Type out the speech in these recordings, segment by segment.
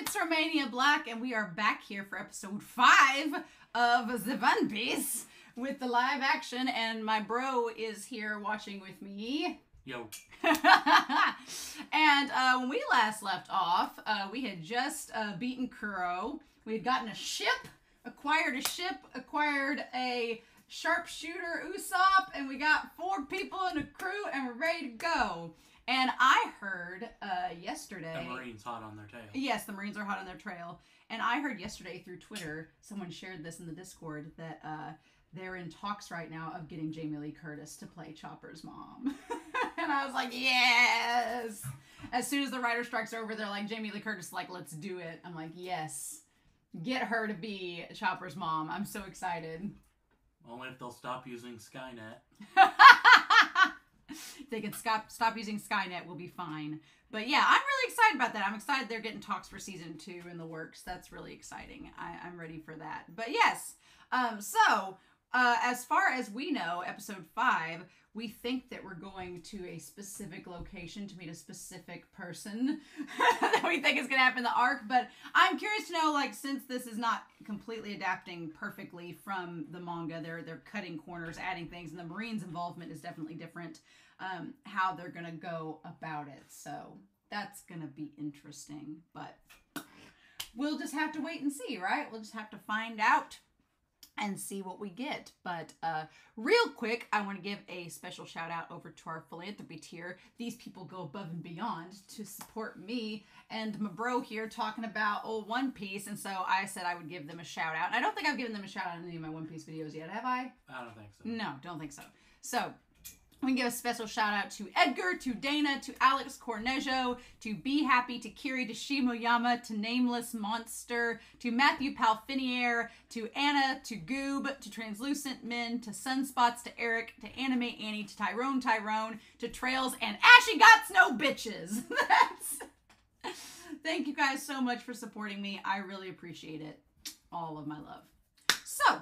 it's Romania Black, and we are back here for episode 5 of The One Piece with the live action, and my bro is here watching with me. Yo. And when we last left off, we had just beaten Kuro. We had gotten a ship, acquired a sharpshooter Usopp, and we got 4 people in the crew, and we're ready to go. And I heard yesterday... The Marines hot on their tail. Yes, the Marines are hot on their trail. And I heard yesterday through Twitter, someone shared this in the Discord, that they're in talks right now of getting Jamie Lee Curtis to play Chopper's mom. And I was like, yes! As soon as the writer strike's over, they're like, Jamie Lee Curtis, like, let's do it. I'm like, yes. Get her to be Chopper's mom. I'm so excited. Only if they'll stop using Skynet. If they can stop using Skynet, we'll be fine. But yeah, I'm really excited about that. I'm excited they're getting talks for season 2 in the works. That's really exciting. I'm ready for that. But yes, as far as we know, episode 5, we think that we're going to a specific location to meet a specific person that we think is going to happen in the arc. But I'm curious to know, like, since this is not completely adapting perfectly from the manga, they're cutting corners, adding things, and the Marines' involvement is definitely different, how they're going to go about it. So that's going to be interesting. But we'll just have to wait and see, right? We'll just have to find out and see what we get. But real quick, I want to give a special shout out over to our philanthropy tier. These people go above and beyond to support me and my bro here talking about old One Piece, and so I said I would give them a shout out. I don't think I've given them a shout out in any of my One Piece videos yet, have I? I don't think so. No, don't think so. So we can give a special shout out to Edgar, to Dana, to Alex Cornejo, to Be Happy, to Kiri, to Shimoyama, to Nameless Monster, to Matthew Palfiniere, to Anna, to Goob, to Translucent Men, to Sunspots, to Eric, to Anime Annie, to Tyrone, to Trails, and Ashy Gots No Bitches. Thank you guys so much for supporting me. I really appreciate it. All of my love. So,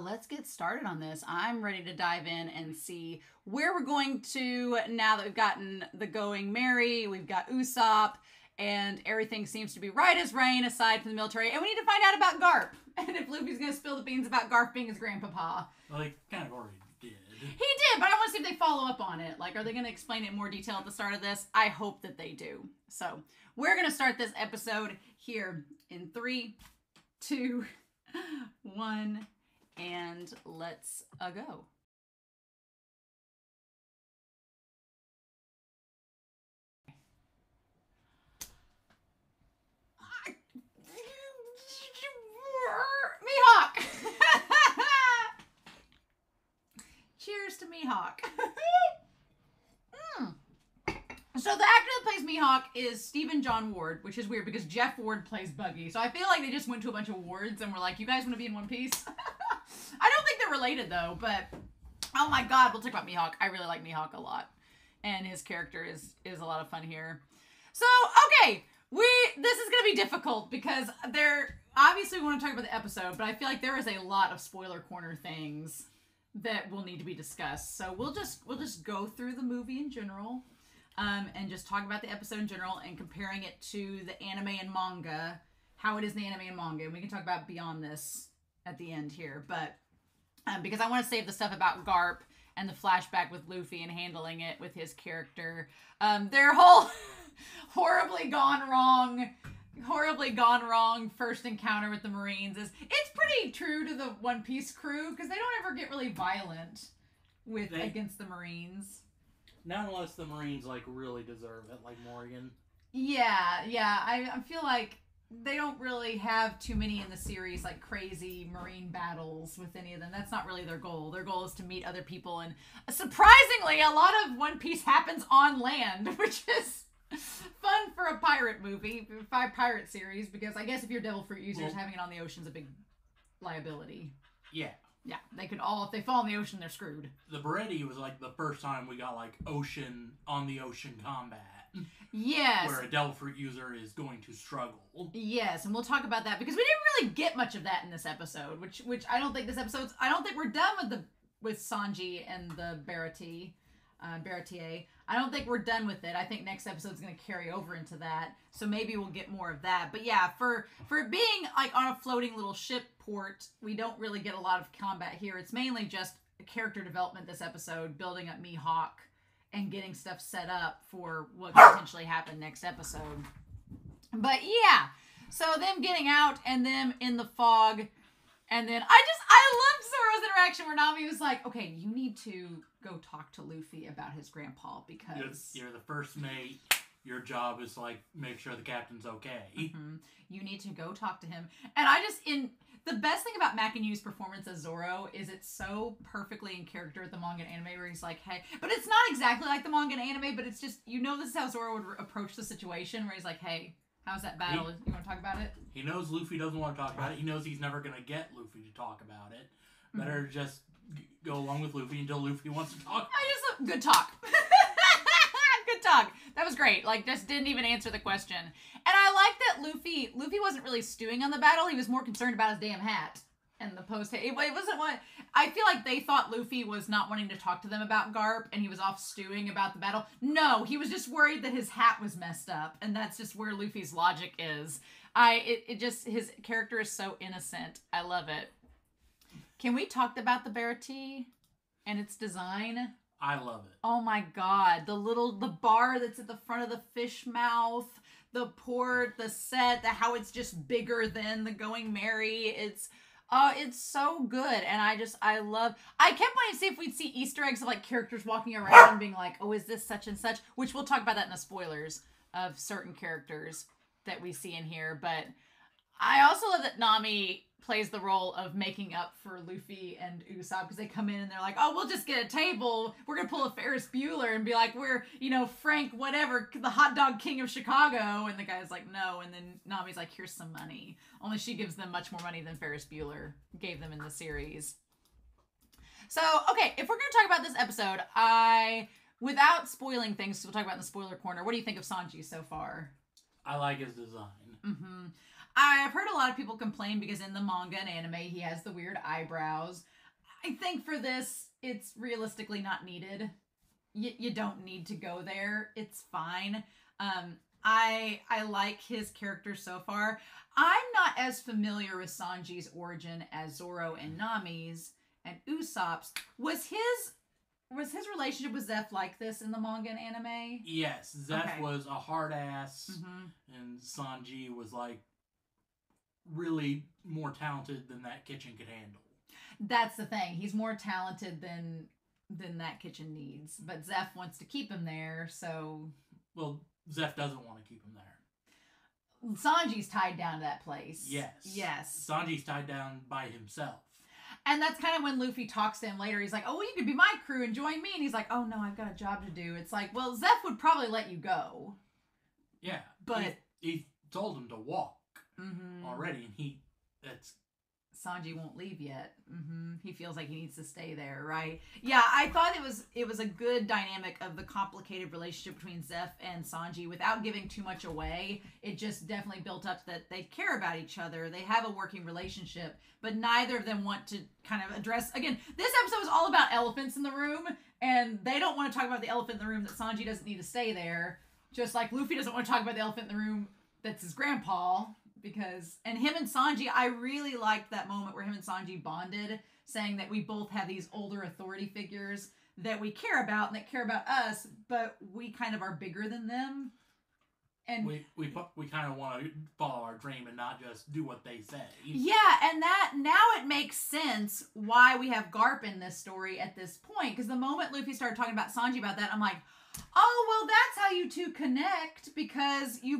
let's get started on this. I'm ready to dive in and see where we're going to now that we've gotten the going merry, we've got Usopp, and everything seems to be right as rain aside from the military, and we need to find out about Garp, and if Luffy's going to spill the beans about Garp being his grandpapa. Well, he kind of already did. He did, but I want to see if they follow up on it. Like, are they going to explain it in more detail at the start of this? I hope that they do. So, we're going to start this episode here in 3, 2, 1... and let's go. Mihawk! Cheers to Mihawk. So the actor that plays Mihawk is Stephen John Ward, which is weird because Jeff Ward plays Buggy. So I feel like they just went to a bunch of Wards and were like, you guys want to be in One Piece? I don't think they're related though, but oh my god, we'll talk about Mihawk. I really like Mihawk a lot. And his character is a lot of fun here. So, okay, this is going to be difficult because obviously we want to talk about the episode, but I feel like there is a lot of spoiler corner things that will need to be discussed. So we'll just go through the movie in general. And just talk about the episode in general and comparing it to the anime and manga, how it is in the anime and manga. And we can talk about beyond this at the end here. But because I want to save the stuff about Garp and the flashback with Luffy and handling it with his character. Their whole horribly gone wrong first encounter with the Marines it's pretty true to the One Piece crew because they don't ever get really violent against the Marines. Not unless the Marines, like, really deserve it, like Morgan. Yeah. I feel like they don't really have too many in the series, like, crazy Marine battles with any of them. That's not really their goal. Their goal is to meet other people, and surprisingly, a lot of One Piece happens on land, which is fun for a pirate movie, pirate series, because I guess if you're Devil Fruit users, having it on the ocean's a big liability. Yeah. Yeah, they could all, if they fall in the ocean, they're screwed. The BARATIE was like the first time we got like on-the-ocean combat. Yes. Where a Devil Fruit user is going to struggle. Yes, and we'll talk about that because we didn't really get much of that in this episode, which I don't think I don't think we're done with Sanji and the BARATIE. BARATIE. I don't think we're done with it. I think next episode's going to carry over into that. So maybe we'll get more of that. But yeah, for it being like on a floating little ship port, we don't really get a lot of combat here. It's mainly just character development this episode, building up Mihawk and getting stuff set up for what could potentially happen next episode. But yeah, so them getting out and them in the fog. And then I loved Zoro's interaction where Nami was like, okay, you need to go talk to Luffy about his grandpa because... You're the first mate. Your job is, like, make sure the captain's okay. Mm-hmm. You need to go talk to him. And the best thing about Mac and Yu's performance as Zoro is it's so perfectly in character at the manga and anime where he's like, hey... But it's not exactly like the manga and anime, but it's just, this is how Zoro would approach the situation where he's like, hey... How's that battle? You want to talk about it? He knows Luffy doesn't want to talk about it. He knows he's never going to get Luffy to talk about it. Better just go along with Luffy until Luffy wants to talk. Good talk. Good talk. That was great. Like, just didn't even answer the question. And I like that Luffy wasn't really stewing on the battle. He was more concerned about his damn hat. And the post it wasn't what I feel like they thought Luffy was not wanting to talk to them about Garp and he was off stewing about the battle. No, he was just worried that his hat was messed up, and that's just where Luffy's logic is. His character is so innocent. I love it. Can we talk about the BARATIE and its design? I love it. Oh my god, the bar that's at the front of the fish mouth, the port, the set, how it's just bigger than the Going Merry. It's so good, and I kept wanting to see if we'd see Easter eggs of, like, characters walking around and being like, oh, is this such and such? Which we'll talk about that in the spoilers of certain characters that we see in here, but I also love that Nami plays the role of making up for Luffy and Usopp, because they come in and they're like, oh, we'll just get a table. We're going to pull a Ferris Bueller and be like, we're, Frank, whatever, the hot dog king of Chicago. And the guy's like, no. And then Nami's like, here's some money. Only she gives them much more money than Ferris Bueller gave them in the series. So, okay, if we're going to talk about this episode, without spoiling things, we'll talk about in the spoiler corner, what do you think of Sanji so far? I like his design. Mm-hmm. I've heard a lot of people complain because in the manga and anime, he has the weird eyebrows. I think for this, it's realistically not needed. You don't need to go there. It's fine. I like his character so far. I'm not as familiar with Sanji's origin as Zoro and Nami's and Usopp's. Was his relationship with Zeph like this in the manga and anime? Yes, Zeph was a hard ass, and Sanji was like really more talented than that kitchen could handle. That's the thing. He's more talented than that kitchen needs. But Zeph wants to keep him there, so... Well, Zeph doesn't want to keep him there. Sanji's tied down to that place. Yes. Sanji's tied down by himself. And that's kind of when Luffy talks to him later. He's like, oh, well, you could be my crew and join me. And he's like, oh, no, I've got a job to do. It's like, well, Zeph would probably let you go. Yeah. But... He told him to walk already, and Sanji won't leave yet. He feels like he needs to stay there, right? Yeah, I thought it was a good dynamic of the complicated relationship between Zeph and Sanji without giving too much away. It just definitely built up that they care about each other. They have a working relationship, but neither of them want to kind of address... Again, this episode is all about elephants in the room, and they don't want to talk about the elephant in the room that Sanji doesn't need to stay there. Just like Luffy doesn't want to talk about the elephant in the room that's his grandpa. And him and Sanji, I really liked that moment where him and Sanji bonded, saying that we both have these older authority figures that we care about and that care about us, but we kind of are bigger than them. And we kind of want to follow our dream and not just do what they say. Yeah, and that now it makes sense why we have Garp in this story at this point. Because the moment Luffy started talking about Sanji about that, I'm like, oh, well, that's how you two connect, because you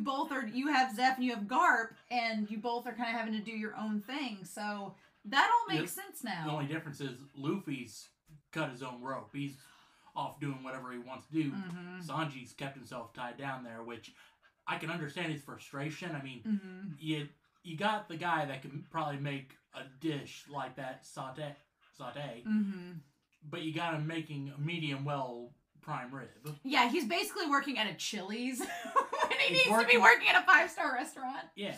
have Zeph and you have Garp, and you both are kind of having to do your own thing. So that all makes sense now. The only difference is Luffy's cut his own rope. He's off doing whatever he wants to do. Sanji's kept himself tied down there, which I can understand his frustration. I mean, you got the guy that can probably make a dish like that saute, but you got him making a medium well prime rib. Yeah, he's basically working at a Chili's when he needs to be working at a 5-star restaurant. Yeah.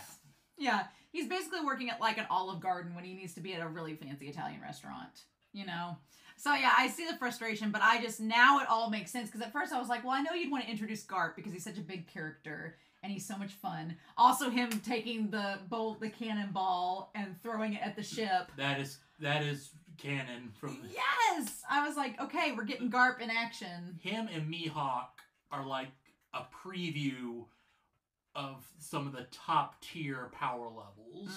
Yeah, he's basically working at like an Olive Garden when he needs to be at a really fancy Italian restaurant, you know? So yeah, I see the frustration, but I just, now it all makes sense. Because at first I was like, well, I know you'd want to introduce Garp because he's such a big character and he's so much fun. Also, him taking the cannonball and throwing it at the ship. That is canon from. Yes, I was like, okay, we're getting Garp in action. Him and Mihawk are like a preview of some of the top tier power levels,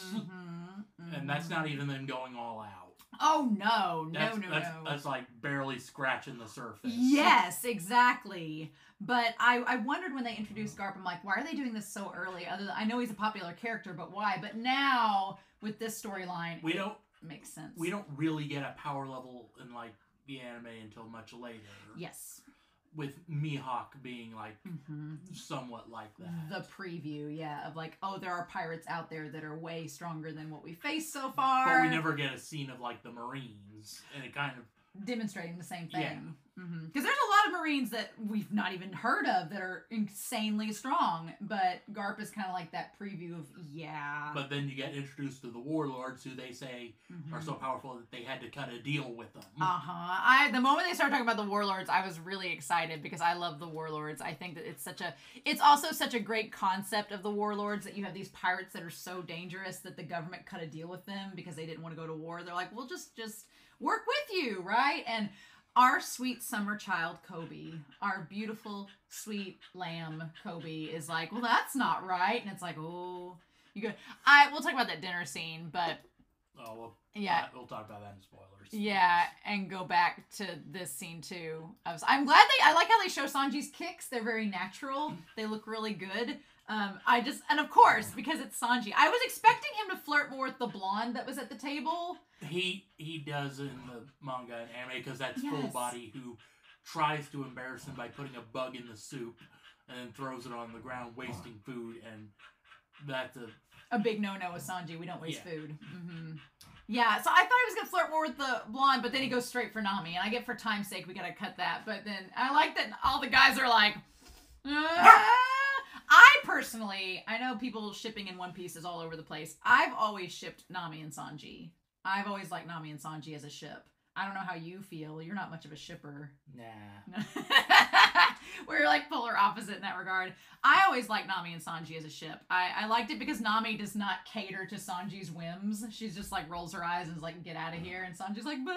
and that's not even them going all out. Oh no, That's like barely scratching the surface. Yes, exactly. But I wondered when they introduced Garp, I'm like, why are they doing this so early? I know he's a popular character, but why? But now with this storyline, it makes sense. We don't really get a power level in like the anime until much later. Yes. With Mihawk being like somewhat like that. The preview, yeah, of like, oh, there are pirates out there that are way stronger than what we faced so far. But we never get a scene of like the Marines, and it kind of demonstrating the same thing. Because there's a lot of Marines that we've not even heard of that are insanely strong, but Garp is kind of like that preview of, yeah. But then you get introduced to the warlords, who they say are so powerful that they had to cut a deal with them. The moment they started talking about the warlords, I was really excited because I love the warlords. I think that it's also such a great concept of the warlords, that you have these pirates that are so dangerous that the government cut a deal with them because they didn't want to go to war. They're like, we'll just work with you, right? And our sweet summer child, Kobe, our beautiful, sweet lamb, Kobe, is like, well, that's not right. And it's like, oh, you go. We'll talk about that dinner scene, but... Oh, well, yeah. We'll talk about that in spoilers. Yeah, and go back to this scene, too. I'm glad I like how they show Sanji's kicks. They're very natural. They look really good. And of course, because it's Sanji, I was expecting him to flirt more with the blonde that was at the table. He does in the manga and anime, because that's Full Body, who tries to embarrass him by putting a bug in the soup and then throws it on the ground, wasting food, and that's a big no-no with Sanji. We don't waste food. Yeah, so I thought he was going to flirt more with the blonde, but then he goes straight for Nami, and I get for time's sake we got to cut that, but then I like that all the guys are like, I know people shipping in One Piece is all over the place. I've always shipped Nami and Sanji. I've always liked Nami and Sanji as a ship. I don't know how you feel. You're not much of a shipper. Nah. We're like polar opposite in that regard. I always liked Nami and Sanji as a ship. I liked it because Nami does not cater to Sanji's whims. She's just like rolls her eyes and is like, get out of here. And Sanji's like, but...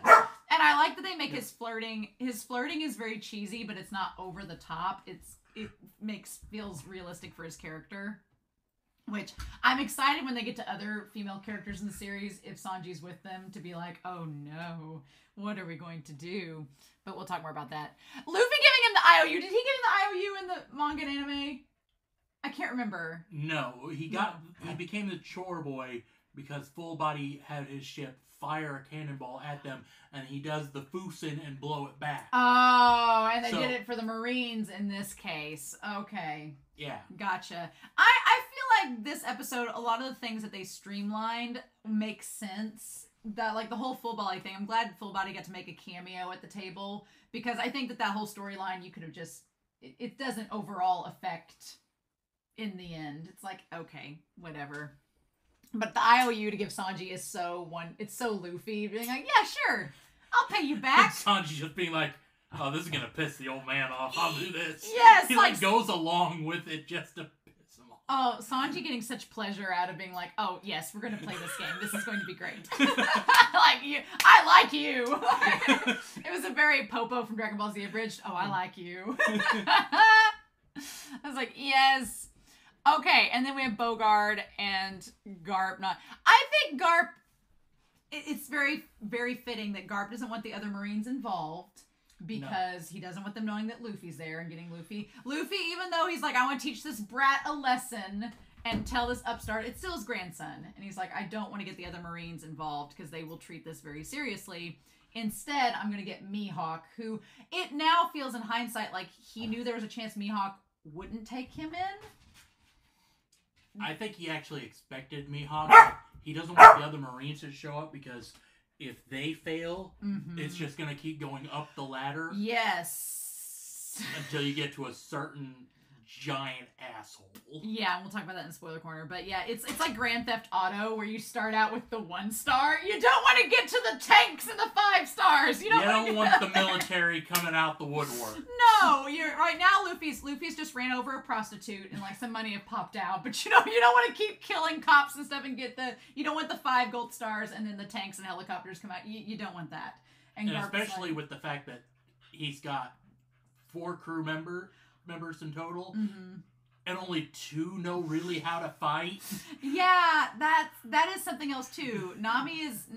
And I like that they make his flirting is very cheesy, but it's not over the top. It feels realistic for his character. Which, I'm excited when they get to other female characters in the series, if Sanji's with them, to be like, oh no, what are we going to do? But we'll talk more about that. Luffy giving him the IOU. Did he give him the IOU in the manga and anime? I can't remember. No, he became the chore boy because Full Body had his ship fire a cannonball at them, and he does the Fusen and blow it back. Oh, and they did it for the Marines in this case. Okay. Yeah. Gotcha. I feel like this episode, a lot of the things that they streamlined make sense. That, like, the whole Full Body thing, I'm glad Full Body got to make a cameo at the table, because I think that whole storyline, you could have just, it doesn't overall affect in the end. It's like, okay, whatever. But the IOU to give Sanji is it's so Luffy, being like, yeah, sure, I'll pay you back. Sanji just being like, oh, this is gonna piss the old man off, I'll do this. Yes, he like goes along with it just to piss him off. Oh, Sanji getting such pleasure out of being like, oh, yes, we're gonna play this game. This is going to be great. Like you, I like you. It was a very Popo from Dragon Ball Z abridged. Oh, I like you. I was like, yes. Okay, and then we have Bogard and Garp. I think Garp, it's very, very fitting that Garp doesn't want the other Marines involved because he doesn't want them knowing that Luffy's there and getting Luffy, even though he's like, I want to teach this brat a lesson and tell this upstart, it's still his grandson. And he's like, I don't want to get the other Marines involved because they will treat this very seriously. Instead, I'm going to get Mihawk, who it now feels in hindsight like he knew there was a chance Mihawk wouldn't take him in. I think he actually expected Mihawk. He doesn't want the other Marines to show up because if they fail, it's just going to keep going up the ladder. Yes. Until you get to a certain giant asshole. Yeah, and we'll talk about that in spoiler corner. But yeah, it's like Grand Theft Auto, where you start out with the 1 star. You don't want to get to the tanks and the 5 stars. You don't want the military coming out the woodwork. No, you're right now. Luffy's just ran over a prostitute and like some money have popped out. But you don't want to keep killing cops and stuff and get you don't want the 5 gold stars and then the tanks and helicopters come out. You don't want that. And especially with the fact that he's got 4 crew members in total. Mm-hmm. And only 2 know really how to fight. Yeah, that is something else too. Nami's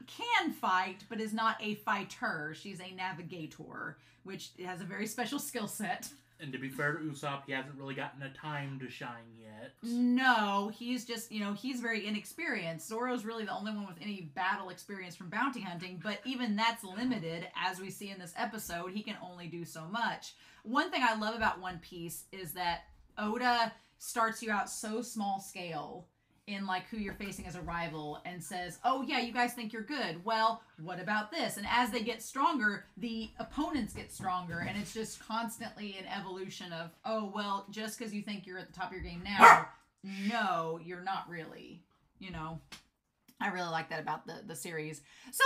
can fight, but is not a fighter. She's a navigator, which has a very special skill set. And to be fair to Usopp, he hasn't really gotten a time to shine yet. No, he's just, he's very inexperienced. Zoro's really the only one with any battle experience from bounty hunting, but even that's limited, as we see in this episode. He can only do so much. One thing I love about One Piece is that Oda starts you out so small scale in like who you're facing as a rival and says, oh yeah, you guys think you're good. Well, what about this? And as they get stronger, the opponents get stronger, and it's just constantly an evolution of, oh, well, just because you think you're at the top of your game now, no, you're not really, I really like that about the series. So,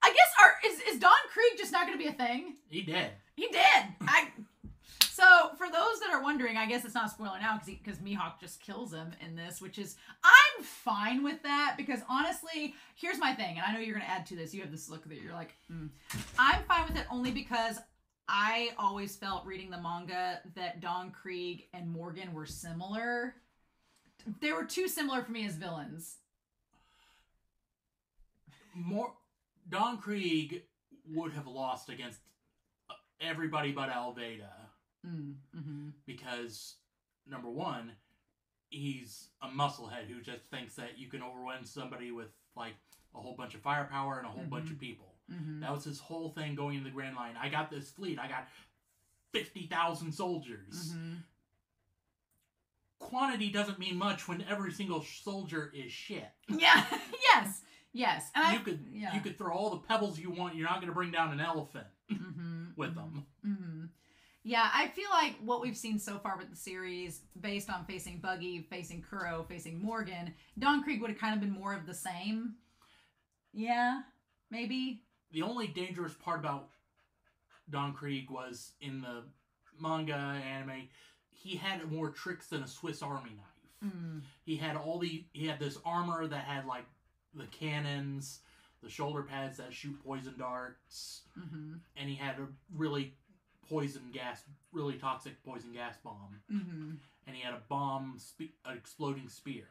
I guess is Don Kreig just not going to be a thing? He did. He did! So, for those that are wondering, I guess it's not a spoiler now because Mihawk just kills him in this, which is, I'm fine with that because honestly, here's my thing, and I know you're going to add to this. You have this look that you're like, I'm fine with it only because I always felt reading the manga that Don Kreig and Morgan were similar. They were too similar for me as villains. Don Kreig would have lost against everybody but Alveda. Mm-hmm. Because, number one, he's a musclehead who just thinks that you can overwhelm somebody with, like, a whole bunch of firepower and a whole bunch of people. Mm-hmm. That was his whole thing going into the Grand Line. I got this fleet. I got 50,000 soldiers. Mm-hmm. Quantity doesn't mean much when every single soldier is shit. Yeah, yes. And you could throw all the pebbles you want. You're not going to bring down an elephant with them. Mm-hmm. Yeah, I feel like what we've seen so far with the series, based on facing Buggy, facing Kuro, facing Morgan, Don Kreig would have kind of been more of the same. Yeah, maybe. The only dangerous part about Don Kreig was in the manga anime, he had more tricks than a Swiss Army knife. He had this armor that had like the cannons, the shoulder pads that shoot poison darts, and he had a really toxic poison gas bomb. And he had an exploding spear.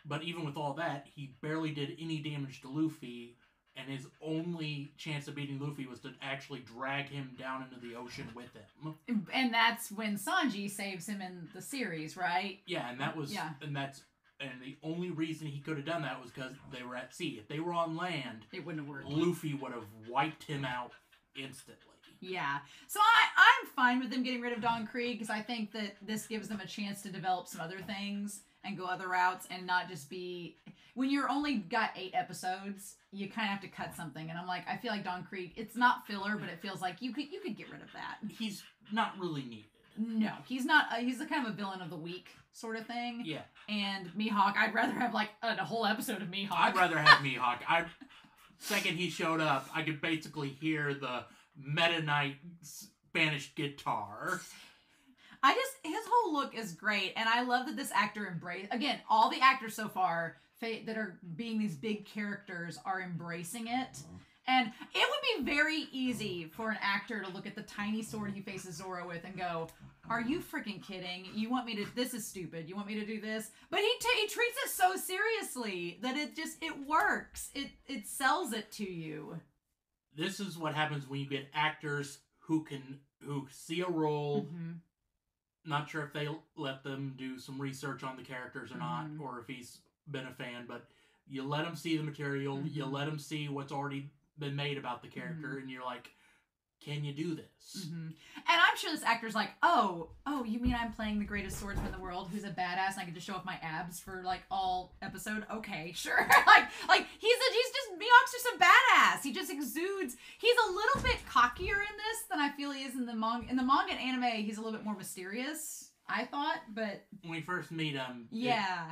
But even with all that, he barely did any damage to Luffy, and his only chance of beating Luffy was to actually drag him down into the ocean with him. And that's when Sanji saves him in the series, right? Yeah, and the only reason he could have done that was because they were at sea. If they were on land, it wouldn't have worked. Luffy would have wiped him out instantly. Yeah. So I'm fine with them getting rid of Don Kreig because I think that this gives them a chance to develop some other things and go other routes and not just be... When you're only got 8 episodes, you kind of have to cut something. And I'm like, I feel like Don Kreig, it's not filler, but it feels like you could get rid of that. He's not really needed. No, he's not. He's a kind of a villain of the week sort of thing. Yeah. And Mihawk, I'd rather have like a whole episode of Mihawk. I'd rather have Mihawk. Second he showed up, I could basically hear the Meta Knight Spanish guitar. His whole look is great, and I love that this actor again, all the actors so far that are being these big characters are embracing it. And it would be very easy for an actor to look at the tiny sword he faces Zoro with and go, are you freaking kidding? You want me to, this is stupid. You want me to do this? But he treats it so seriously that it works. It sells it to you. This is what happens when you get actors who see a role, not sure if they let them do some research on the characters or not, or if he's been a fan, but you let him see the material, you let him see what's already been made about the character, and you're like, can you do this? Mm-hmm. And I'm sure this actor's like, oh, you mean I'm playing the greatest swordsman in the world who's a badass and I can just show off my abs for like all episode? Okay, sure. like he's just Mihawk's just a badass. He just exudes. He's a little bit cockier in this than I feel he is in the manga. In the manga and anime, he's a little bit more mysterious, I thought, but when we first meet him, yeah.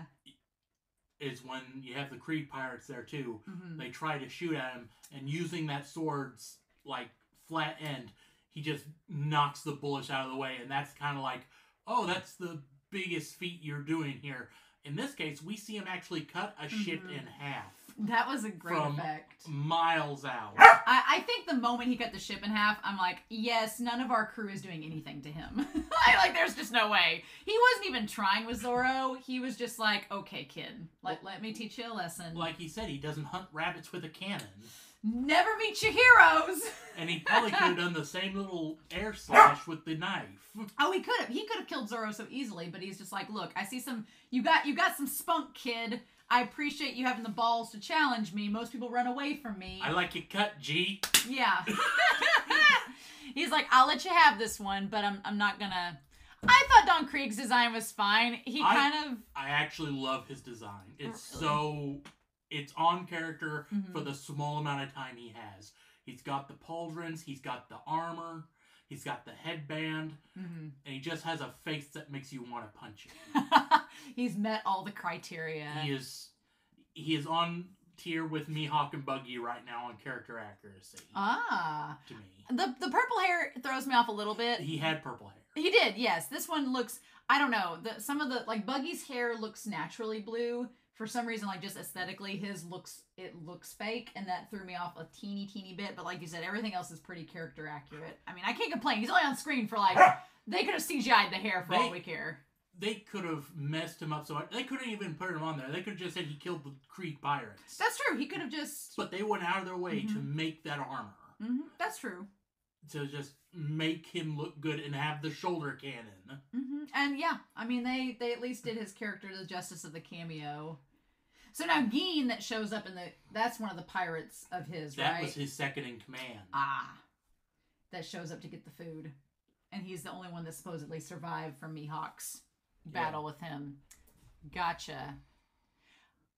Is when you have the Kreig pirates there too. Mm-hmm. They try to shoot at him, and using that sword's like flat end, he just knocks the bullets out of the way, and that's kind of like, oh, that's the biggest feat you're doing here. In this case, we see him actually cut a ship in half. That was a great from effect. Miles out. I think the moment he cut the ship in half, I'm like, yes, none of our crew is doing anything to him. Like, there's just no way. He wasn't even trying with Zoro. He was just like, okay, kid, let me teach you a lesson. Like he said, he doesn't hunt rabbits with a cannon. Never meet your heroes. And he probably could have done the same little air slash with the knife. Oh, he could have. He could have killed Zoro so easily, but he's just like, look, I see some. You got some spunk, kid. I appreciate you having the balls to challenge me. Most people run away from me. I like your cut, G. Yeah. He's like, I'll let you have this one, but I'm not gonna. I thought Don Kreig's design was fine. I actually love his design. It's on character for the small amount of time he has. He's got the pauldrons, he's got the armor, he's got the headband, and he just has a face that makes you want to punch him. He's met all the criteria. He is on tier with Mihawk and Buggy right now on character accuracy. To me. The purple hair throws me off a little bit. He had purple hair. He did, yes. This one looks, I don't know, some of the, like, Buggy's hair looks naturally blue. For some reason, like, just aesthetically, it looks fake, and that threw me off a teeny bit, but like you said, everything else is pretty character accurate. I mean, I can't complain. He's only on screen for, like, they could have CGI'd the hair for all we care. They could have messed him up so much. They couldn't even put him on there. They could have just said he killed the Kreig pirates. That's true. He could have just... But they went out of their way to make that armor. That's true. To just make him look good and have the shoulder cannon. And yeah, I mean, they at least did his character the justice of the cameo. So now Geen that shows up that's one of the pirates of his, right? That was his second in command. That shows up to get the food. And he's the only one that supposedly survived from Mihawk's battle with him. Gotcha.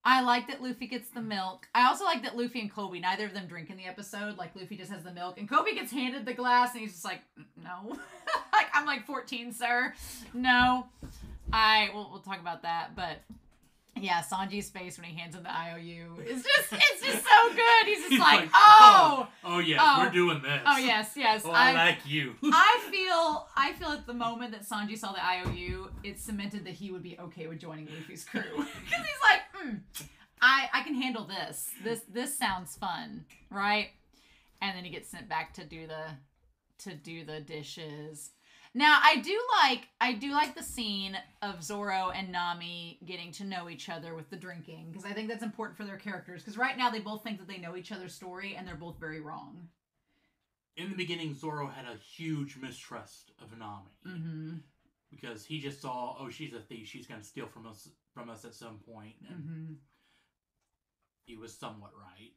I like that Luffy gets the milk. I also like that Luffy and Kobe, neither of them drink in the episode. Like, Luffy just has the milk. And Kobe gets handed the glass, and he's just like, no. Like, I'm like 14, sir. No. We'll talk about that. But, yeah, Sanji's face when he hands him the IOU is just, it's just so good. He's just like, oh, yes, we're doing this. Oh, yes. Oh, I like you. I feel at the moment that Sanji saw the IOU, it cemented that he would be okay with joining Luffy's crew. Because he's like, I can handle this. This sounds fun, right? And then he gets sent back to do the dishes. Now, I do like the scene of Zoro and Nami getting to know each other with the drinking, because I think that's important for their characters, because right now they both think that they know each other's story, and they're both very wrong. In the beginning, Zoro had a huge mistrust of Nami. Because he just saw, oh, she's a thief, she's going to steal from us at some point, and he was somewhat right.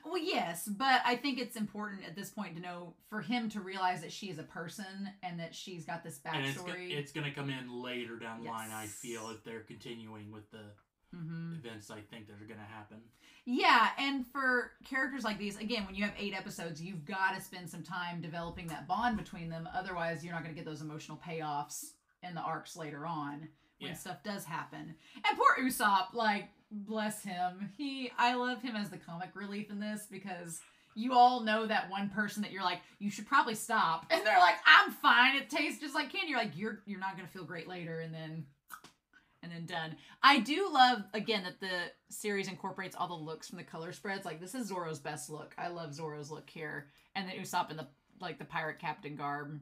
Well, yes, but I think it's important at this point to know, for him to realize that she is a person and that she's got this backstory. And it's going to come in later down the line, I feel, if they're continuing with the events I think that are going to happen. Yeah, and for characters like these, again, when you have 8 episodes, you've got to spend some time developing that bond between them. Otherwise, you're not going to get those emotional payoffs in the arcs later on when stuff does happen. And poor Usopp, like, bless him. I love him as the comic relief in this, because you all know that one person that you're like, you should probably stop. And they're like, I'm fine. It tastes just like candy. You're like, you're not going to feel great later. And then done. I do love, again, that the series incorporates all the looks from the color spreads. Like, this is Zoro's best look. I love Zoro's look here. And then Usopp in the pirate captain garb.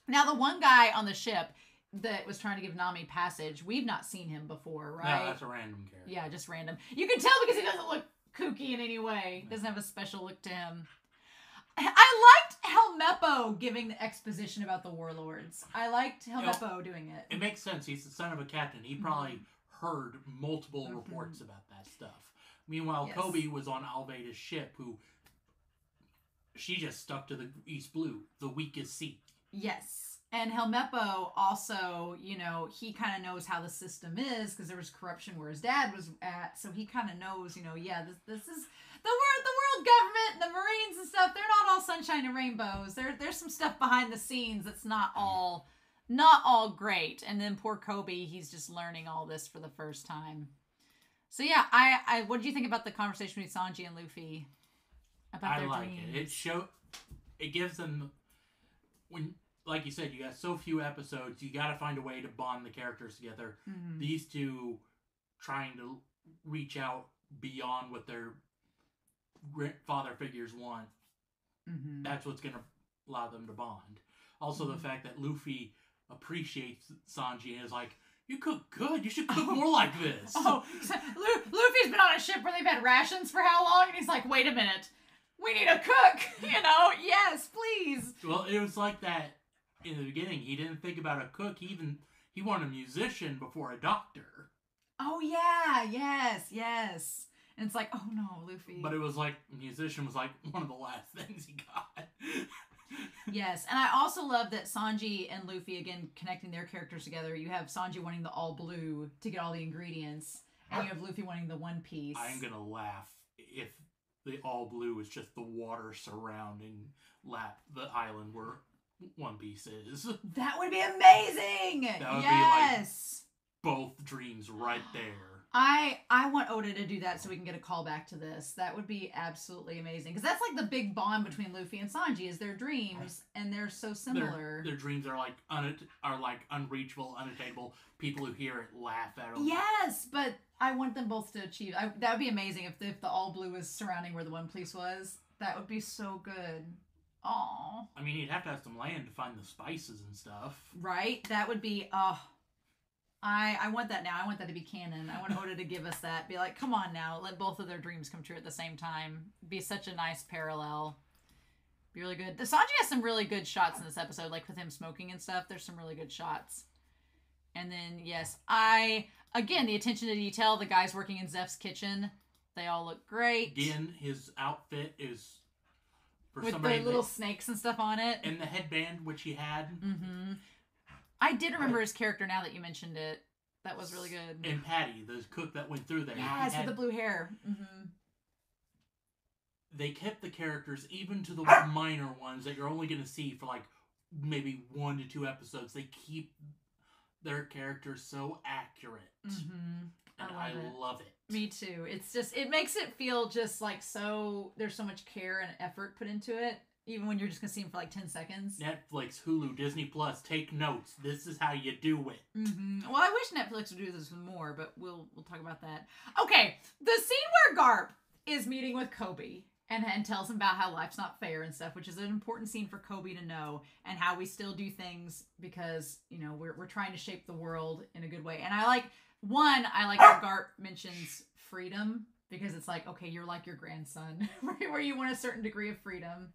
Now, the one guy on the ship that was trying to give Nami passage, we've not seen him before, right? No, that's a random character. Yeah, just random. You can tell because he doesn't look kooky in any way. Doesn't have a special look to him. I liked Helmeppo giving the exposition about the warlords. I liked Helmeppo doing it. It makes sense. He's the son of a captain. He probably heard multiple reports about that stuff. Meanwhile, Kobe was on Alveida's ship, who she just stuck to the East Blue, the weakest seat. Yes. And Helmeppo also, you know, he kind of knows how the system is because there was corruption where his dad was at. So he kind of knows, you know, yeah, this is the world government and the Marines and stuff. They're not all sunshine and rainbows. There's some stuff behind the scenes that's not all great. And then poor Kobe, he's just learning all this for the first time. So yeah, I what did you think about the conversation with Sanji and Luffy about their dreams? It gives them, when, like you said, you got so few episodes, you got to find a way to bond the characters together. Mm-hmm. These two trying to reach out beyond what their father figures want. Mm-hmm. That's what's going to allow them to bond. Also, the fact that Luffy appreciates Sanji and is like, you cook good. You should cook more like this. Oh, so Luffy's been on a ship where they've had rations for how long? And he's like, wait a minute. We need a cook. You know? Yes, please. Well, it was like that in the beginning. He didn't think about a cook. He wanted a musician before a doctor. Oh, yeah. Yes. And it's like, oh no, Luffy. But it was like, musician was like one of the last things he got. Yes, and I also love that Sanji and Luffy, again, connecting their characters together. You have Sanji wanting the all blue to get all the ingredients, and you have Luffy wanting the One Piece. I'm going to laugh if the all blue is just the water surrounding the island where One Piece is. That would be amazing! That would be like both dreams right there. I want Oda to do that so we can get a call back to this. That would be absolutely amazing. Because that's like the big bond between Luffy and Sanji is their dreams. And they're so similar. Their dreams are like unreachable, unattainable. People who hear it laugh at them. Yes, but I want them both to achieve. That would be amazing if the all blue was surrounding where the One Piece was. That would be so good. Aww. I mean, you'd have to have some land to find the spices and stuff. Right? That would be... I want that now. I want that to be canon. I want Oda to give us that. Be like, come on now. Let both of their dreams come true at the same time. Be such a nice parallel. Be really good. Sanji has some really good shots in this episode. Like with him smoking and stuff. There's some really good shots. And then, yes, again, the attention to detail. The guys working in Zeph's kitchen. They all look great. Again, his outfit is... with the little snakes and stuff on it. And the headband, which he had. Mm-hmm. I did remember his character now that you mentioned it. That was really good. And Patty, the cook that went through there. Yes, with the blue hair. Mm-hmm. They kept the characters, even to the minor ones that you're only going to see for like maybe 1 to 2 episodes. They keep their characters so accurate. Mm-hmm. And I love it. Me too. It's just, it makes it feel just like so, there's so much care and effort put into it. Even when you're just going to see him for like 10 seconds. Netflix, Hulu, Disney Plus, take notes. This is how you do it. Mm-hmm. Well, I wish Netflix would do this with more, but we'll talk about that. Okay, the scene where Garp is meeting with Kobe and tells him about how life's not fair and stuff, which is an important scene for Kobe to know, and how we still do things because, you know, we're trying to shape the world in a good way. And I like how Garp mentions freedom, because it's like, okay, you're like your grandson, where you want a certain degree of freedom.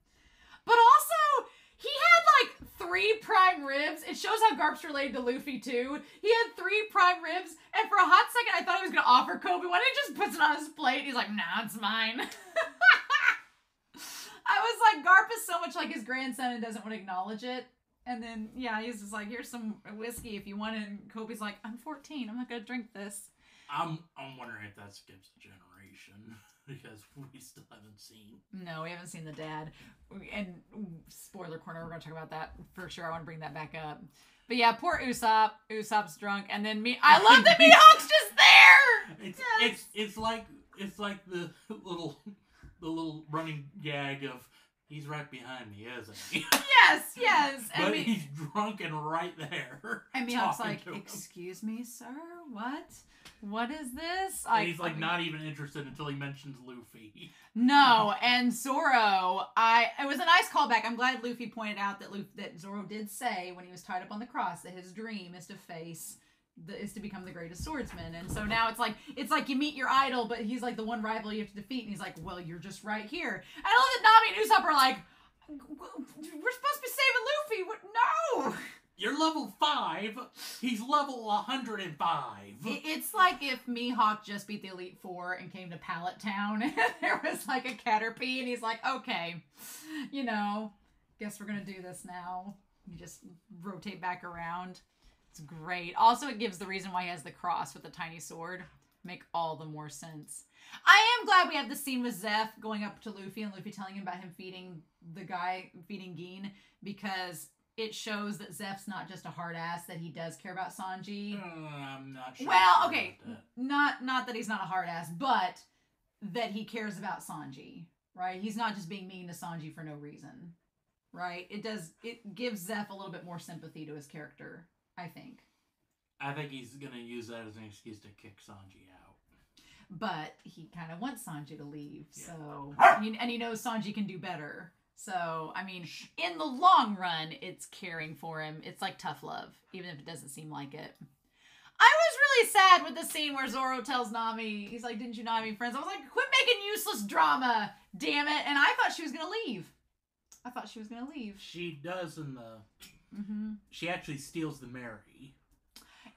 But also, he had like 3 prime ribs. It shows how Garp's related to Luffy too. He had 3 prime ribs, and for a hot second I thought he was going to offer Kobe one. He just puts it on his plate. He's like, nah, it's mine. I was like, Garp is so much like his grandson and doesn't want to acknowledge it. And then, yeah, he's just like, here's some whiskey if you want it. And Kobe's like, I'm 14. I'm not going to drink this. I'm wondering if that skips a generation. Because we still haven't seen. No, we haven't seen the dad. And spoiler corner, we're going to talk about that for sure. I want to bring that back up. But yeah, poor Usopp. Usopp's drunk. And then I love that Mihawk's just there! It's like the little running gag of, he's right behind me, isn't he? Yes. But he's drunk and right there. And Mihawk's like, excuse me, sir? What? What is this? And he's like not even interested until he mentions Luffy. No, and Zoro, it was a nice callback. I'm glad Luffy pointed out that Zoro did say when he was tied up on the cross that his dream is to become the greatest swordsman. And so now it's like you meet your idol, but he's like the one rival you have to defeat, and he's like, well, you're just right here. I love that Nami and Usopp are like, we're supposed to be saving Luffy. What? No. You're level 5. He's level 105. It's like if Mihawk just beat the Elite Four and came to Pallet Town and there was like a Caterpie and he's like, okay, you know, guess we're going to do this now. You just rotate back around. It's great. Also, it gives the reason why he has the cross with the tiny sword. Make all the more sense. I am glad we have the scene with Zeph going up to Luffy and Luffy telling him about him feeding Gin, because it shows that Zeph's not just a hard ass, that he does care about Sanji. I'm not sure. Well, okay, not that he's not a hard ass, but that he cares about Sanji, right? He's not just being mean to Sanji for no reason, right? It gives Zeph a little bit more sympathy to his character, I think. I think he's gonna use that as an excuse to kick Sanji out. But he kind of wants Sanji to leave, so and he knows Sanji can do better. So, I mean, in the long run, it's caring for him. It's like tough love, even if it doesn't seem like it. I was really sad with the scene where Zoro tells Nami, he's like, didn't you not have any friends? I was like, quit making useless drama, damn it. And I thought she was going to leave. She does in the... She actually steals the Mary.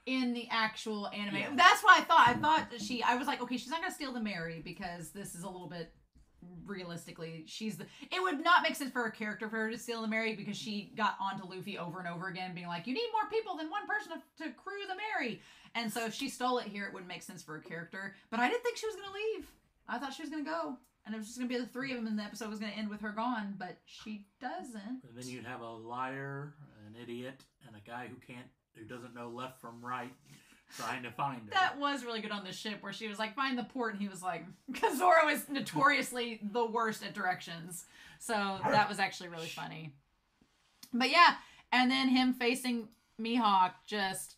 In the actual anime. Yeah. That's what I thought. I was like, okay, she's not going to steal the Mary because this is a little bit... Realistically, it would not make sense for her character for her to steal the Mary, because she got onto Luffy over and over again being like, you need more people than one person to crew the Mary. And so if she stole it here, it wouldn't make sense for her character. But I didn't think she was going to leave. I thought she was going to go. And it was just going to be the three of them and the episode was going to end with her gone. But she doesn't. And then you'd have a liar, an idiot, and a guy who doesn't know left from right, trying to find her. That was really good on the ship where she was like, find the port, and he was like, because Zoro is notoriously the worst at directions. So that was actually really funny. But yeah, and then him facing Mihawk, just...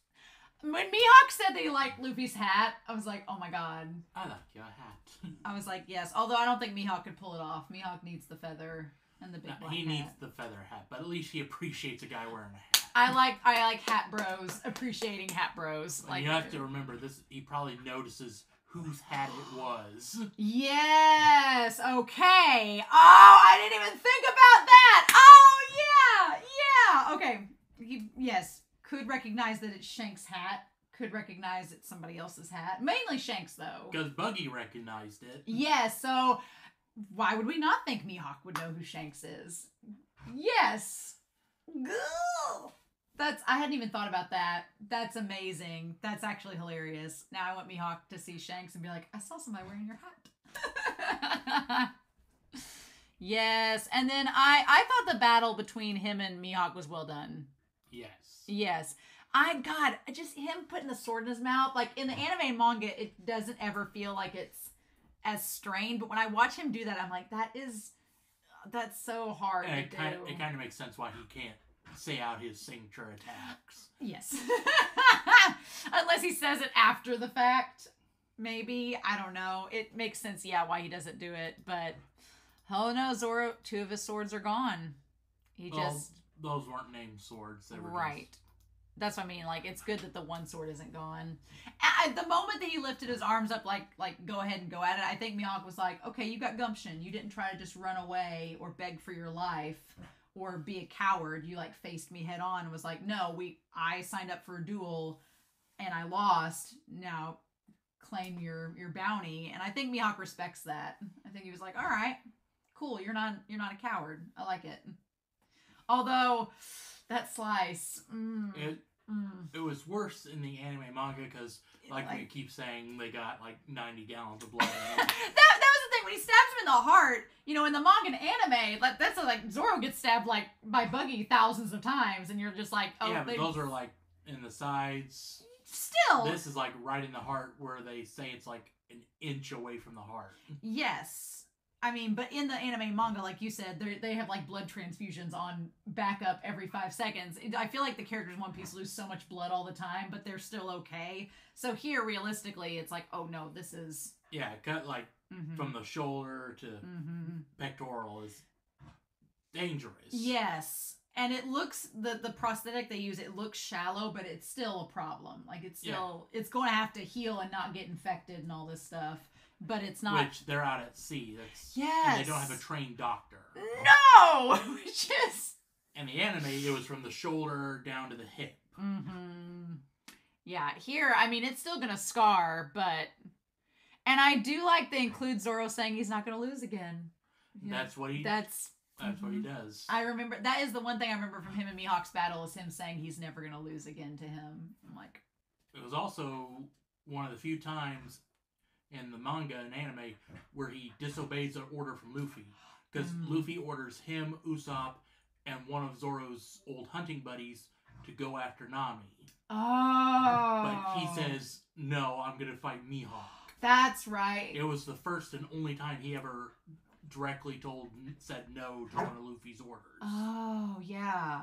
When Mihawk said that he liked Luffy's hat, I was like, oh my god. I like your hat. I was like, yes. Although I don't think Mihawk could pull it off. Mihawk needs the feather and the big black hat. He needs the feather hat, but at least he appreciates a guy wearing a hat. I like hat bros, appreciating hat bros. Like, you have to remember this. He probably notices whose hat it was. Yes. Okay. Oh, I didn't even think about that. Oh yeah. Okay. Yes. Could recognize that it's Shanks' hat. Could recognize it's somebody else's hat. Mainly Shanks, though. Because Buggy recognized it. Yes. So why would we not think Mihawk would know who Shanks is? Yes. Goo. I hadn't even thought about that. That's amazing. That's actually hilarious. Now I want Mihawk to see Shanks and be like, I saw somebody wearing your hat. Yes. And then I thought the battle between him and Mihawk was well done. Yes. Just him putting the sword in his mouth. Like, in the anime and manga, it doesn't ever feel like it's as strained. But when I watch him do that, I'm like, that's so hard to do. It kind of makes sense why he can't say out his signature attacks. Yes. Unless he says it after the fact. Maybe. I don't know. It makes sense, why he doesn't do it. But, oh no, Zoro, 2 of his swords are gone. Those weren't named swords. They were right. That's what I mean. Like, it's good that the one sword isn't gone. At the moment that he lifted his arms up, like go ahead and go at it, I think Mihawk was like, okay, you got gumption. You didn't try to just run away or beg for your life or be a coward. You, like, faced me head on and was like, no, I signed up for a duel and I lost. Now claim your bounty. And I think Mihawk respects that. I think he was like, all right, cool. You're not a coward. I like it. Although, that slice... It was worse in the anime manga because, like we keep saying, they got, 90 gallons of blood. that was the thing. When he stabs him in the heart, in the manga and anime, that's Zoro gets stabbed, by Buggy thousands of times, and you're just like, oh... Yeah, but those are, in the sides. Still! This is, right in the heart, where they say it's, an inch away from the heart. Yes. I mean, but in the anime manga, like you said, they have blood transfusions on backup every 5 seconds. I feel like the characters in One Piece lose so much blood all the time, but they're still okay. So here, realistically, it's like, oh no, this is... Yeah, cut from the shoulder to pectoral is dangerous. Yes. And it looks, the prosthetic they use, it looks shallow, but it's still a problem. It's still, it's going to have to heal and not get infected and all this stuff. But it's not... Which, they're out at sea. Yes. And they don't have a trained doctor. No! Which is In the anime, it was from the shoulder down to the hip. Mm-hmm. Yeah, here, I mean, it's still gonna scar, but... And I do like they include Zoro saying he's not gonna lose again. Yeah. That's what he... That's what he does. I remember... That is the one thing I remember from him and Mihawk's battle, is him saying he's never gonna lose again to him. I'm like... It was also one of the few times in the manga and anime where he disobeys an order from Luffy. Because Luffy orders him, Usopp, and one of Zoro's old hunting buddies to go after Nami. Oh. But he says, no, I'm going to fight Mihawk. That's right. It was the first and only time he ever directly said no to one of Luffy's orders. Oh, yeah.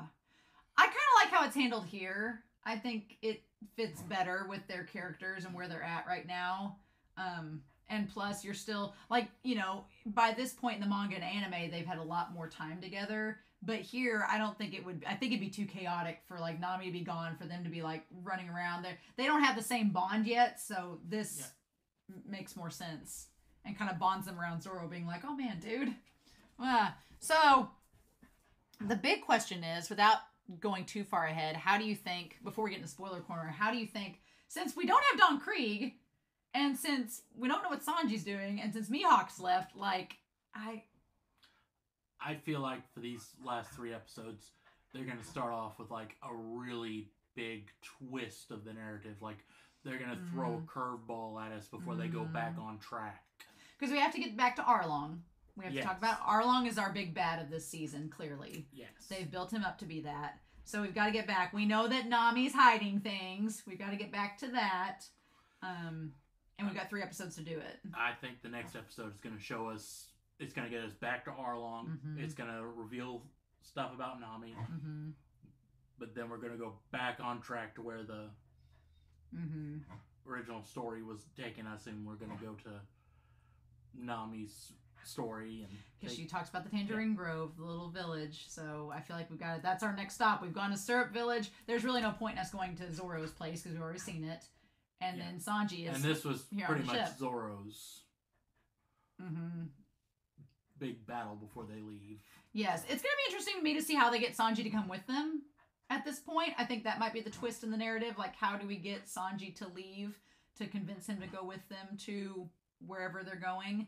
I kind of like how it's handled here. I think it fits better with their characters and where they're at right now. And plus, you're still, like, you know, by this point in the manga and anime, they've had a lot more time together. But here, I don't think it would, I think it'd be too chaotic for, like, Nami to be gone, for them to be, like, running around there. They don't have the same bond yet, so this makes more sense. And kind of bonds them around Zoro, being like, oh, man, dude. So, the big question is, without going too far ahead, how do you think, before we get into spoiler corner, how do you think, since we don't have Don Kreig, and since we don't know what Sanji's doing, and since Mihawk's left, like, I feel like for these last 3 episodes, they're going to start off with, like, a really big twist of the narrative. Like, they're going to throw a curveball at us before they go back on track. Because we have to get back to Arlong. We have to talk about Arlong is our big bad of this season, clearly. Yes. They've built him up to be that. So we've got to get back. We know that Nami's hiding things. We've got to get back to that. And we've got 3 episodes to do it. I think the next episode is going to show us, it's going to get us back to Arlong. It's going to reveal stuff about Nami. But then we're going to go back on track to where the original story was taking us, and we're going to go to Nami's story. Because she talks about the Tangerine Grove, the little village. So I feel like we've got it. That's our next stop. We've gone to Syrup Village. There's really no point in us going to Zoro's place because we've already seen it. And then Sanji is. And this was pretty much Zoro's big battle before they leave. Yes, it's going to be interesting to me to see how they get Sanji to come with them at this point. I think that might be the twist in the narrative. Like, how do we get Sanji to leave to convince him to go with them to wherever they're going?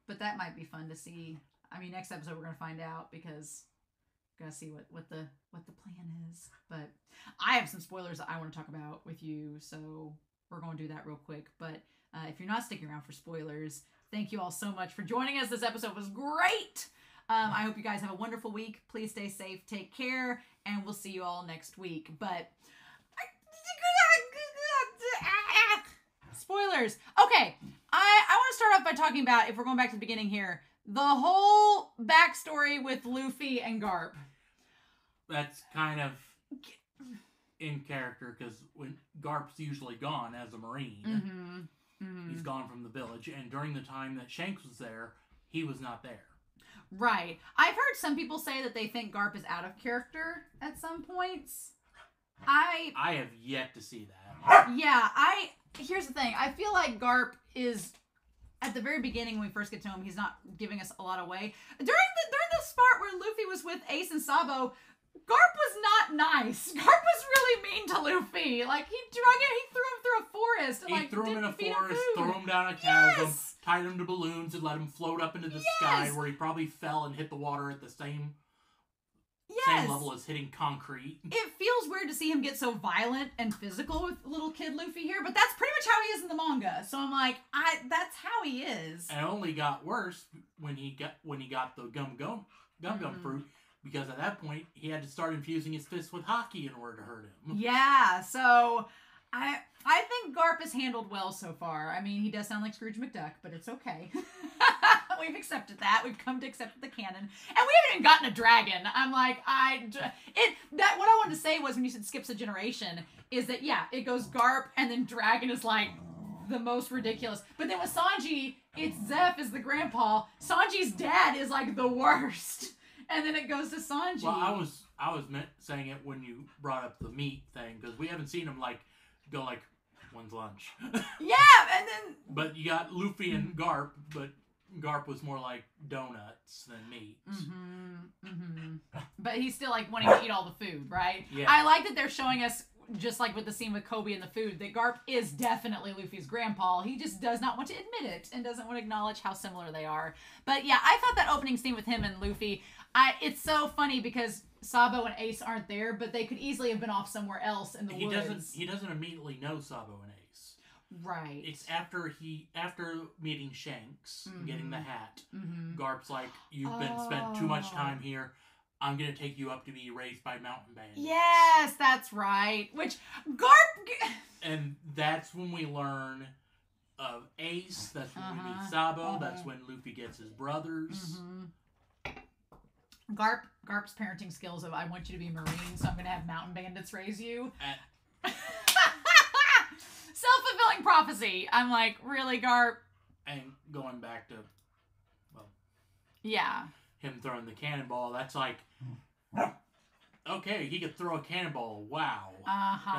But that might be fun to see. I mean, next episode we're going to find out, because we're going to see what the plan is. But I have some spoilers that I want to talk about with you, so we're going to do that real quick. But if you're not sticking around for spoilers, thank you all so much for joining us. This episode was great. I hope you guys have a wonderful week. Please stay safe, take care, and we'll see you all next week. But spoilers. Okay, I want to start off by talking about, if we're going back to the beginning here, the whole backstory with Luffy and Garp. That's kind of in character, because when Garp's usually gone as a Marine, he's gone from the village, and during the time that Shanks was there, he was not there. Right. I've heard some people say that they think Garp is out of character at some points. I have yet to see that. Yeah, here's the thing. I feel like Garp is, at the very beginning when we first get to him, he's not giving us a lot away. During the part where Luffy was with Ace and Sabo, Garp was not nice. Garp was really mean to Luffy. Like, he threw him through a forest. And, he threw him in a forest, threw him down a chasm, tied him to balloons, and let him float up into the sky, where he probably fell and hit the water at the same level as hitting concrete. It feels weird to see him get so violent and physical with little kid Luffy here, but that's pretty much how he is in the manga. So I'm like, that's how he is. And it only got worse when he got the gum fruit. Because at that point, he had to start infusing his fists with hockey in order to hurt him. Yeah, so I think Garp is handled well so far. I mean, he does sound like Scrooge McDuck, but it's okay. We've accepted that. We've come to accept the canon. And we haven't even gotten a dragon. I'm like, what I wanted to say was, when you said skips a generation, is that, it goes Garp, and then dragon is like the most ridiculous. But then with Sanji, it's Zeph is the grandpa. Sanji's dad is like the worst. And then it goes to Sanji. Well, I was saying it when you brought up the meat thing, because we haven't seen him go when's lunch? Yeah, and then. But you got Luffy and Garp, but Garp was more like donuts than meat. But he's still like wanting to eat all the food, right? Yeah. I like that they're showing us, just like with the scene with Kobe and the food, that Garp is definitely Luffy's grandpa. He just does not want to admit it and doesn't want to acknowledge how similar they are. But yeah, I thought that opening scene with him and Luffy, it's so funny because Sabo and Ace aren't there, but they could easily have been off somewhere else in the woods. He doesn't immediately know Sabo and Ace. Right. It's after meeting Shanks, getting the hat. Garp's like, you've spent too much time here. I'm going to take you up to be raised by mountain bandits. Yes, that's right. Which, Garp... And that's when we learn of Ace. That's when we meet Sabo. That's when Luffy gets his brothers. Garp's parenting skills of, I want you to be Marine, so I'm going to have mountain bandits raise you. Self-fulfilling prophecy. I'm like, really, Garp? And going back to, yeah, him throwing the cannonball, that's like, okay, he could throw a cannonball. Wow.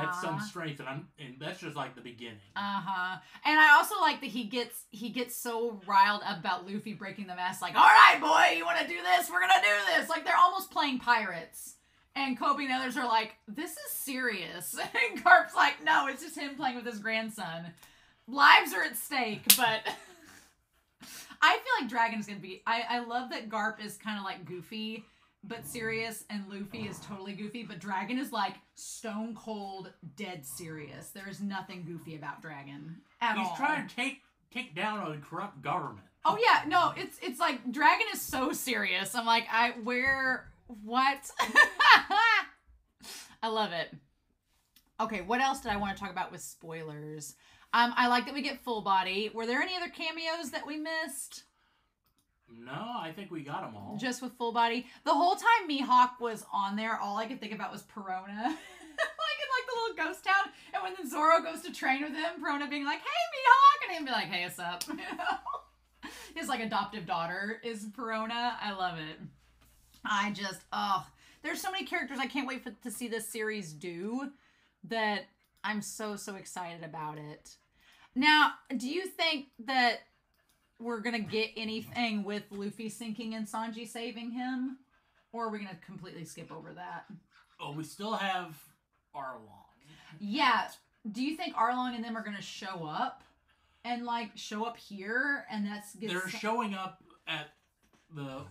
That's some strength, and that's just like the beginning. And I also like that he gets so riled up about Luffy breaking the mask, like, all right, boy, you want to do this? We're gonna do this. Like, they're almost playing pirates. And Kobe and the others are like, this is serious. And Garp's like, no, it's just him playing with his grandson. Lives are at stake, but I feel like Dragon's gonna be... I love that Garp is kind of like goofy, but serious, and Luffy is totally goofy, but Dragon is like stone cold, dead serious. There is nothing goofy about Dragon at all. He's trying to take down a corrupt government. Oh yeah, no, it's like Dragon is so serious. I'm like, what? I love it. Okay, what else did I want to talk about with spoilers? I like that we get full body. Were there any other cameos that we missed? No, I think we got them all. Just with full body. The whole time Mihawk was on there, all I could think about was Perona. Like in the little ghost town. And when then Zoro goes to train with him, Perona being like, hey Mihawk! And him be like, hey, what's up? His like adoptive daughter is Perona. I love it. There's so many characters I can't wait to see this series do that I'm so excited about it. Now, do you think that we're going to get anything with Luffy sinking and Sanji saving him? Or are we going to completely skip over that? Oh, we still have Arlong. Yeah. Do you think Arlong and them are going to show up? And, like, show up here? And they're showing up at the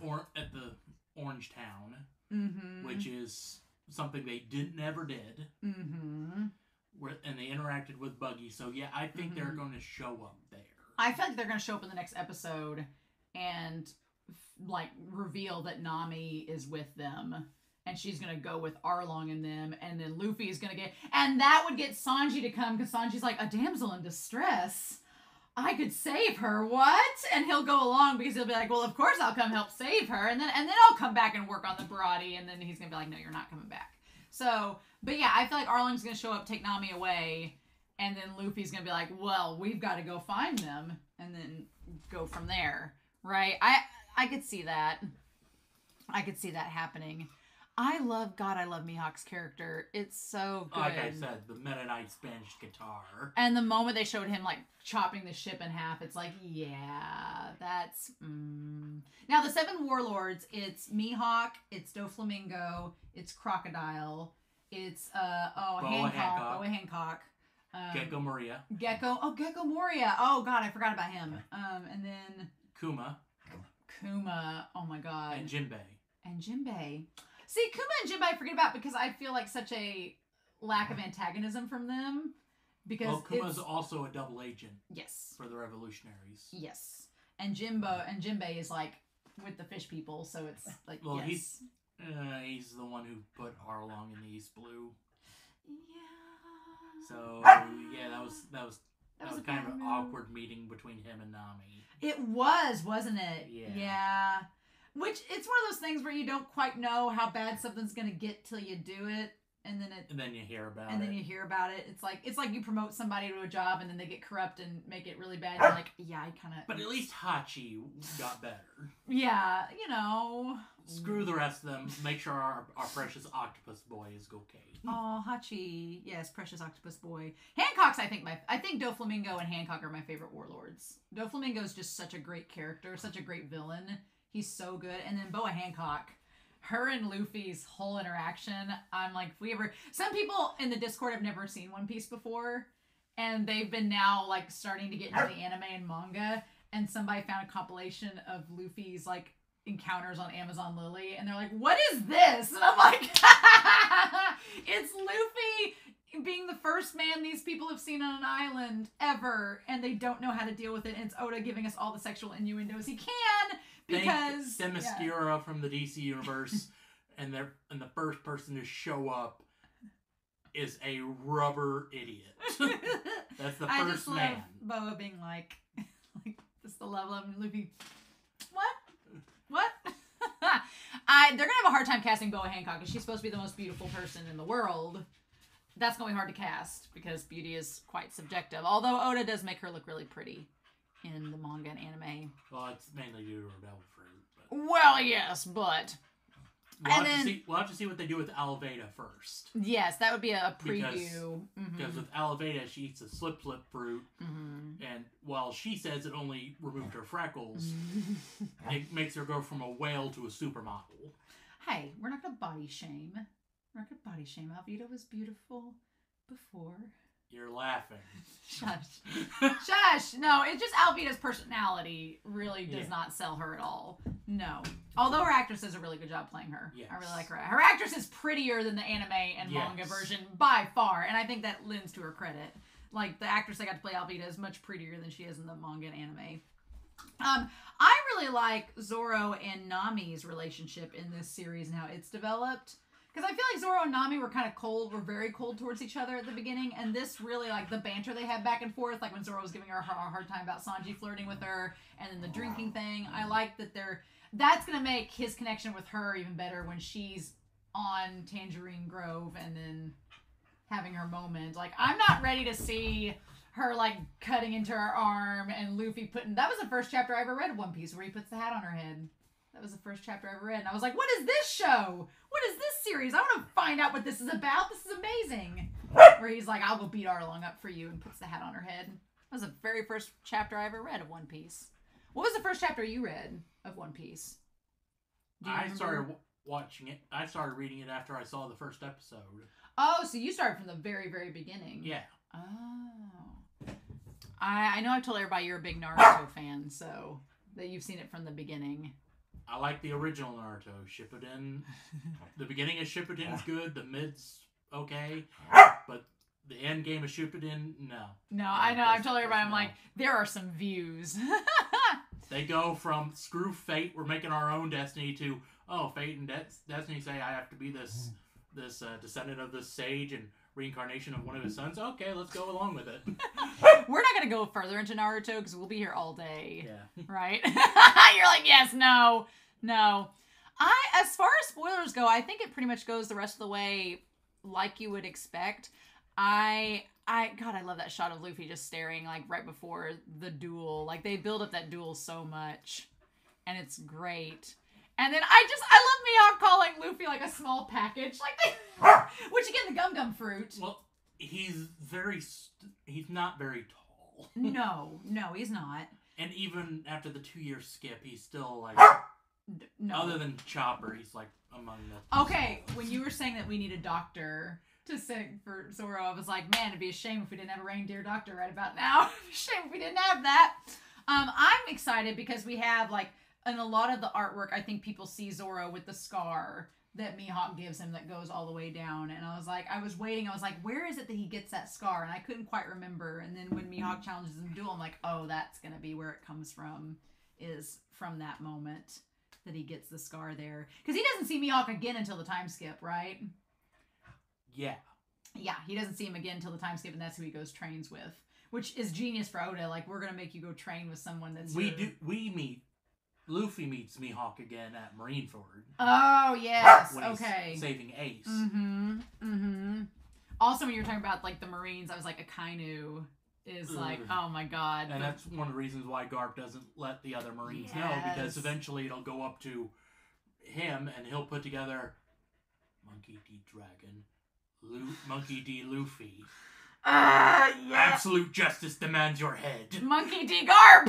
Orange Town, which is something they never did. And they interacted with Buggy. So, yeah, I think they're going to show up there. I feel like they're going to show up in the next episode and, like, reveal that Nami is with them. And she's going to go with Arlong and them. And then Luffy's going to get... And that would get Sanji to come, because Sanji's like, a damsel in distress? I could save her, what? And he'll go along because he'll be like, well, of course I'll come help save her. And then I'll come back and work on the BARATIE. And then he's going to be like, no, you're not coming back. So, but yeah, I feel like Arlong's going to show up, take Nami away. And then Luffy's going to be like, well, we've got to go find them. And then go from there. Right? I could see that. I could see that happening. I love Mihawk's character. It's so good. Like I said, the Mennonite Spanish guitar. And the moment they showed him, like, chopping the ship in half, it's like, yeah, that's... Now, the 7 warlords, it's Mihawk, it's Doflamingo, it's Crocodile, it's, Boa Hancock. Gecko Moria. Gecko Moria. Oh, God, I forgot about him. And then... Kuma. Oh, my God. And Jinbei. See, Kuma and Jinbei I forget about because I feel like such a lack of antagonism from them. Because Kuma's also a double agent. Yes. For the revolutionaries. Yes. And Jinbei is like with the fish people, so it's like, well, yes. He's the one who put Arlong in the East Blue. Yeah. So yeah, that was kind of an awkward meeting between him and Nami. It was, wasn't it? Yeah. Which, it's one of those things where you don't quite know how bad something's going to get till you do it. and then you hear about it. And then you hear about it. It's like you promote somebody to a job and then they get corrupt and make it really bad. You're like, yeah, I kind of. But at least Hachi got better. Yeah, you know. Screw the rest of them. Make sure our precious octopus boy is okay. Oh, Hachi, yes, precious octopus boy. Hancock's I think Doflamingo and Hancock are my favorite warlords. Doflamingo is just such a great character, such a great villain. He's so good. And then Boa Hancock. Her and Luffy's whole interaction, I'm like, some people in the Discord have never seen One Piece before, and they've been now, like, starting to get into the anime and manga, and somebody found a compilation of Luffy's, like, encounters on Amazon Lily, and they're like, what is this? And I'm like, it's Luffy being the first man these people have seen on an island ever, and they don't know how to deal with it, and it's Oda giving us all the sexual innuendos he can. Because Themyscira from the DC universe, and the first person to show up is a rubber idiot. That's the I first just man. Love Boa being like this is the level of Luffy. What? They're gonna have a hard time casting Boa Hancock because she's supposed to be the most beautiful person in the world. That's gonna be hard to cast because beauty is quite subjective. Although Oda does make her look really pretty in the manga and anime. Well, it's mainly due to her devil fruit. But... Well, yes, but... We'll have to see what they do with Alveda first. Yes, that would be a preview. Because with Alveda, she eats a slip fruit, and while she says it only removed her freckles, it makes her go from a whale to a supermodel. Hey, we're not going to body shame. We're not going to body shame. Alveda was beautiful before... You're laughing. Shush. Shush. No, it's just Alveda's personality really does not sell her at all. No. Although her actress does a really good job playing her. Yes. I really like her. Her actress is prettier than the anime and manga version by far. And I think that lends to her credit. Like, the actress that got to play Alveda is much prettier than she is in the manga and anime. I really like Zoro and Nami's relationship in this series and how it's developed. Because I feel like Zoro and Nami were kind of cold, were very cold towards each other at the beginning, and this really, like, the banter they had back and forth, like when Zoro was giving her a hard time about Sanji flirting with her, and then the drinking thing, I like that that's going to make his connection with her even better when she's on Tangerine Grove and then having her moment. Like, I'm not ready to see her, like, cutting into her arm and Luffy that was the first chapter I ever read of One Piece, where he puts the hat on her head. That was the first chapter I ever read. And I was like, what is this show? What is this series? I want to find out what this is about. This is amazing. Where he's like, I'll go beat Arlong up for you and puts the hat on her head. That was the very first chapter I ever read of One Piece. What was the first chapter you read of One Piece? I started watching it. I started reading it after I saw the first episode. Oh, so you started from the very, very beginning. Yeah. Oh. I know I've told everybody you're a big Naruto fan, so that you've seen it from the beginning. I like the original Naruto. Shippuden. The beginning of Shippuden is good. The mid's okay. But the end game of Shippuden, no. No, I know. I've told everybody, I'm like, there are some views. They go from, screw fate, we're making our own destiny, to, oh, fate and destiny say I have to be this descendant of this sage and reincarnation of one of his sons. Okay, let's go along with it. We're not going to go further into Naruto because we'll be here all day. Yeah. Right? You're like, yes, no. As far as spoilers go, I think it pretty much goes the rest of the way like you would expect. God, I love that shot of Luffy just staring, like, right before the duel. Like, they build up that duel so much. And it's great. And then I love Mihawk calling Luffy, like, a small package. Like, which, again, the gum fruit. Well, he's not very tall. No, he's not. And even after the 2-year skip, he's still, like, no. Other than Chopper, he's, like, among the... Okay, when you were saying that we need a doctor to sing for Zoro, I was like, man, it'd be a shame if we didn't have a reindeer doctor right about now. It'd be a shame if we didn't have that. I'm excited because we have, like, in a lot of the artwork, I think people see Zoro with the scar that Mihawk gives him that goes all the way down. And I was like, where is it that he gets that scar? And I couldn't quite remember. And then when Mihawk challenges him to duel, I'm like, oh, that's going to be where it comes from, is from that moment that he gets the scar there. Because he doesn't see Mihawk again until the time skip, right? Yeah. Yeah, he doesn't see him again until the time skip, and that's who he goes trains with. Which is genius for Oda. Like, we're going to make you go train with someone that's... We meet Luffy meets Mihawk again at Marineford. Oh, yes. When Okay. he's saving Ace. Also, when you were talking about, like, the Marines, I was like, Akainu is like, oh my god. And that's one of the reasons why Garp doesn't let the other Marines know, because eventually it'll go up to him and he'll put together Monkey D. Dragon, Monkey D. Luffy. Yeah. Absolute justice demands your head. Monkey D. Garp.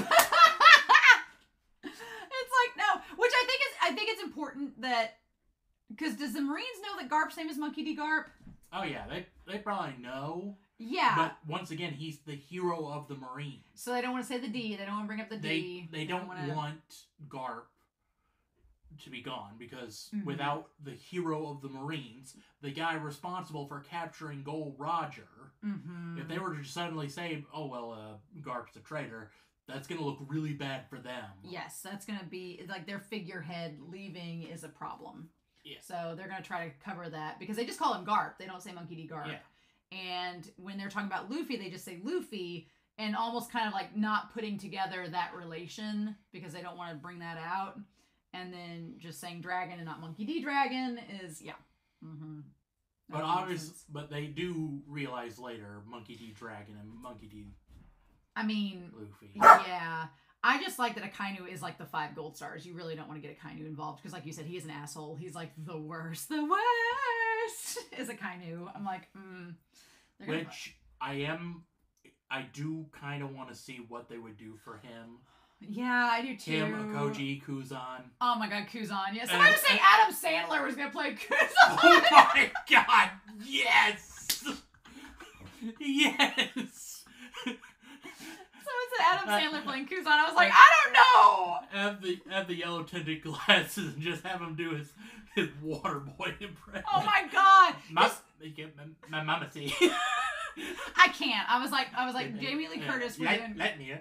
It's like, no, which I think it's important that, because does the Marines know that Garp's name is Monkey D. Garp? Oh yeah, they probably know. Yeah. But once again, he's the hero of the Marines. So they don't want to say the D. They don't want to bring up the D. They don't want Garp to be gone, because without the hero of the Marines, the guy responsible for capturing Gold Roger, if they were to suddenly say, oh, well, Garp's a traitor, that's going to look really bad for them. Yes, that's going to be, like, their figurehead leaving is a problem. Yeah. So they're going to try to cover that, because they just call him Garp. They don't say Monkey D. Garp. Yeah. And when they're talking about Luffy, they just say Luffy, and almost kind of like not putting together that relation, because they don't want to bring that out. And then just saying Dragon and not Monkey D. Dragon is, yeah. But obviously, but they do realize later Monkey D. Dragon and Monkey D. Luffy. Yeah. I just like that Akainu is like the 5 gold stars. You really don't want to get Akainu involved, because like you said, he is an asshole. He's like the worst. The worst is Akainu. I'm like, Which I do kind of want to see what they would do for him. Yeah, I do too. Him, Koji, Kuzan. Oh my god, Kuzan. Yes. Somebody was saying Adam Sandler was going to play Kuzan. Oh my god, yes! Yes! Someone said Adam Sandler playing Kuzan. I was like, I don't know! Have the yellow tinted glasses and just have him do his water boy impression. Oh my god! My mama see. I can't. I was like, Jamie Lee Curtis. Let me.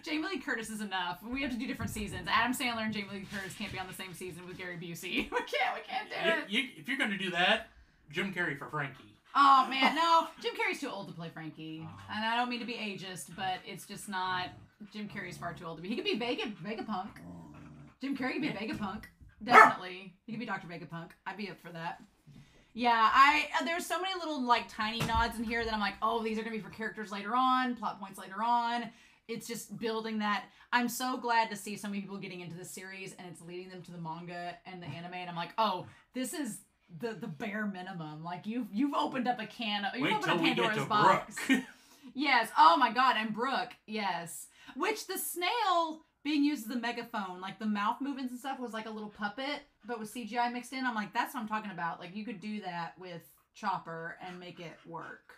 Jamie Lee Curtis is enough. We have to do different seasons. Adam Sandler and Jamie Lee Curtis can't be on the same season with Gary Busey. We can't do it. If you're gonna do that, Jim Carrey for Frankie. Oh man, no. Jim Carrey's too old to play Frankie. And I don't mean to be ageist, but it's just not. Jim Carrey's far too old to be. He could be Vegapunk. Jim Carrey could be Vegapunk. Definitely. He could be Dr. Vegapunk. I'd be up for that. Yeah, there's so many little like tiny nods in here that I'm like, oh, these are gonna be for characters later on, plot points later on. It's just building that. I'm so glad to see so many people getting into this series, and it's leading them to the manga and the anime. And I'm like, oh, this is the bare minimum. Like you've opened up a Pandora's box. Yes. Oh my god. And Brooke. Yes. Which the snail being used as a megaphone, like the mouth movements and stuff, was like a little puppet, but with CGI mixed in. I'm like, that's what I'm talking about. Like you could do that with Chopper and make it work,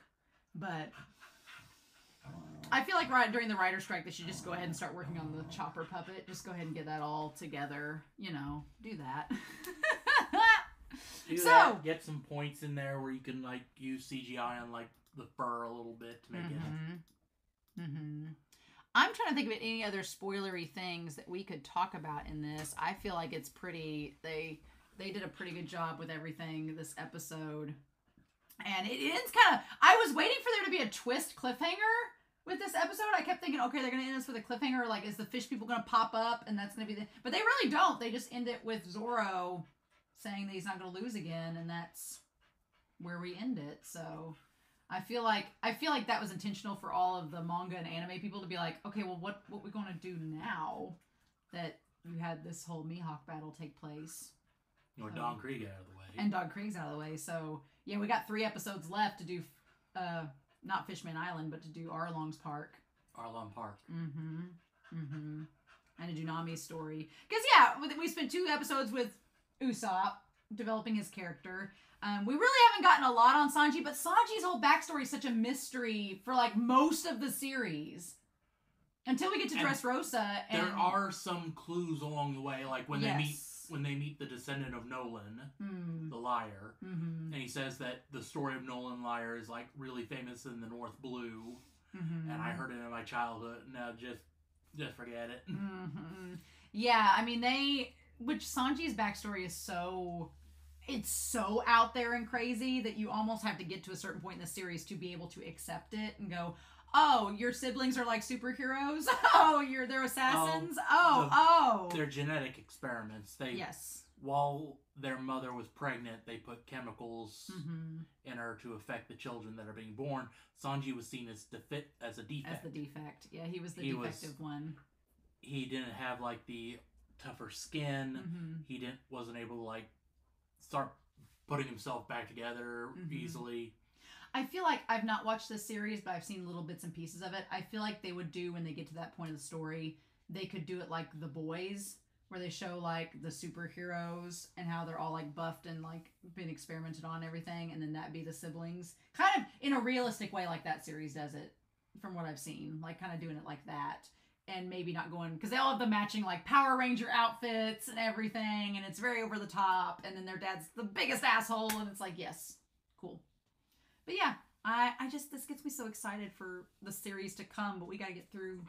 but. I feel like during the writer's strike, they should just go ahead and start working on the Chopper puppet. Just go ahead and get that all together. You know, do that. Get some points in there where you can like use CGI on like the fur a little bit to make it. I'm trying to think of any other spoilery things that we could talk about in this. I feel like it's pretty. They did a pretty good job with everything this episode. And it ends kind of... I was waiting for there to be a twist cliffhanger with this episode. I kept thinking, okay, they're going to end us with a cliffhanger. Like, is the fish people going to pop up? And that's going to be the... But they really don't. They just end it with Zoro saying that he's not going to lose again. And that's where we end it. So I feel like that was intentional for all of the manga and anime people to be like, okay, well, what we going to do now that you had this whole Mihawk battle take place? Or Don Kreig out of the way. And Don Kreig's out of the way. So... Yeah, we got 3 episodes left to do, not Fishman Island, but to do Arlong's Park. Arlong Park. And to do Nami's story. Because, yeah, we spent 2 episodes with Usopp, developing his character. We really haven't gotten a lot on Sanji, but Sanji's whole backstory is such a mystery for, like, most of the series. Until we get to Dressrosa. And there are some clues along the way, like when they meet the descendant of Nolan, the liar, and he says that the story of Nolan Liar is like really famous in the North Blue, and I heard it in my childhood. Now just forget it. Yeah, I mean which Sanji's backstory is it's so out there and crazy that you almost have to get to a certain point in the series to be able to accept it and go, oh, your siblings are like superheroes. Oh, they're assassins. They're genetic experiments. Yes. While their mother was pregnant, they put chemicals in her to affect the children that are being born. Sanji was seen as a defect. As the defect. Yeah, he was the defective one. He didn't have like the tougher skin. He wasn't able to like start putting himself back together easily. I feel like I've not watched this series, but I've seen little bits and pieces of it. I feel like they would do, when they get to that point of the story, they could do it like The Boys, where they show like the superheroes and how they're all like buffed and like been experimented on and everything, and then that be the siblings. Kind of in a realistic way, like that series does it, from what I've seen. Like kind of doing it like that. And maybe not going, because they all have the matching like Power Ranger outfits and everything, and it's very over the top, and then their dad's the biggest asshole, and it's like, yes, cool. But yeah, this gets me so excited for the series to come, but we gotta get through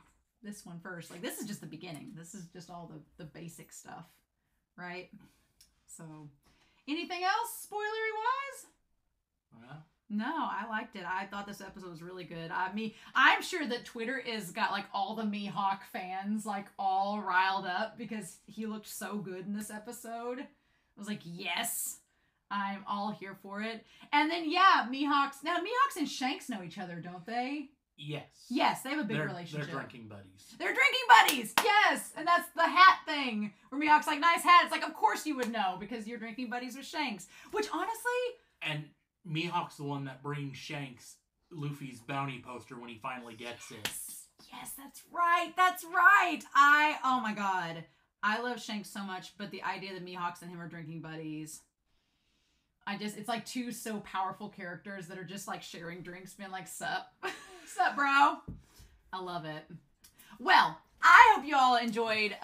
this one first. Like, this is just the beginning. This is just all the basic stuff, right? So, anything else spoilery-wise? Yeah. No, I liked it. I thought this episode was really good. I'm sure that Twitter is got like all the Mihawk fans like all riled up because he looked so good in this episode. I was like, yes, I'm all here for it. And then yeah, Mihawks and Shanks know each other, don't they? Yes. Yes, they have a big relationship. They're drinking buddies. They're drinking buddies. Yes, and that's the hat thing where Mihawk's like, nice hat. It's like, of course you would know because you're drinking buddies with Shanks. Which honestly, and Mihawk's the one that brings Shanks Luffy's bounty poster when he finally gets it. Yes, that's right. Oh my god. I love Shanks so much, but the idea that Mihawks and him are drinking buddies, it's like two so powerful characters that are just like sharing drinks, being like, sup? Sup, bro? I love it. Well, I hope you all enjoyed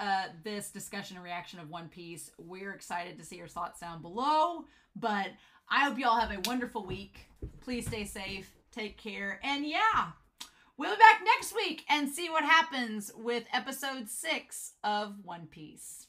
this discussion and reaction of One Piece. We're excited to see your thoughts down below, but I hope you all have a wonderful week. Please stay safe, take care, and yeah, we'll be back next week and see what happens with episode 6 of One Piece.